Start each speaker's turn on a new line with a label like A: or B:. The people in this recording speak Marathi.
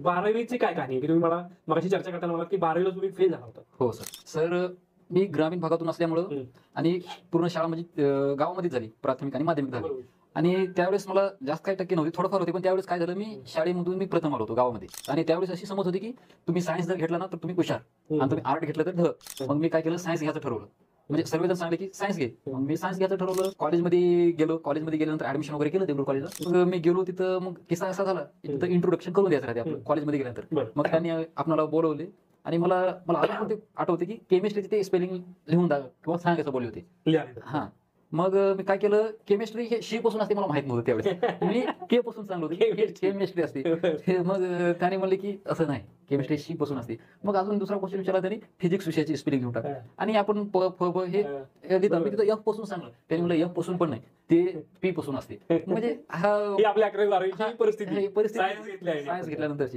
A: 12वीची काय कहाणी आहे? की तुम्ही मला मगाशी चर्चा करताना मला की 12वीला तुम्ही फेल झाला होता.
B: हो सर मी ग्रामीण भागातून असल्यामुळं
A: हम्म.
B: आणि पूर्ण शाळा म्हणजे गावामध्येच झाली, प्राथमिक आणि माध्यमिक झाली.
A: बरोबर.
B: आणि त्यावेळेस मला जास्त काही टक्के नव्हते, थोडंफार होते, पण त्यावेळेस काय झालं, मी शाळेमधून मी प्रथम आलो होतो गावामध्ये. आणि त्यावेळेस अशी समज होती की तुम्ही सायन्स जर घेतला ना तर तुम्ही हुशार, आणि तुम्ही आर्ट घेतलं तर ध. मग मी काय केलं, सायन्स घ्यायचं ठरवलं. म्हणजे सर्वजण सांगले की सायन्स घे, मग मी सायन्स घ्यायचं ठरवलं. कॉलेजमध्ये गेलो, कॉलेजमध्ये गेल्यानंतर ऍडमिशन वगैरे केलं देगलूर कॉलेजला. मग मी गेलो तिथं, मग किस्सा असा झाला की तिथं इंट्रोडक्शन करून द्यायचं राहते आपलं कॉलेजमध्ये गेल्यानंतर.
A: बरं.
B: मग त्यांनी आपल्याला बोलवले आणि मला अजून पण ते आठवते की केमिस्ट्रीचे ते स्पेलिंग लिहून द्या किंवा सांगायचं बोलले होते.
A: लिहा.
B: हा, मग मी काय केलं, केमिस्ट्री हे शी पासून असते मला माहित नव्हतं त्यावेळेस. मी के पासून सांगलो होते केमिस्ट्री असते. मग त्याने म्हणले की असं नाही, केमिस्ट्री शी पासून असते. मग अजून दुसरा क्वेश्चन विचारला त्यांनी, फिजिक्स विषयाची स्पेलिंग घेऊन टाका. आणि आपण प फ ब हे लिहितो. मी तिथं एफ पासून सांगलं, त्यांनी म्हणलं एफ पासून पण नाही, ते पी पासून असते. म्हणजे
A: ही आपल्या 11वी 12वीची परिस्थिती
B: परिस्थिती
A: सायन्स घेतली आहे.
B: सायन्स घेतल्यानंतरची.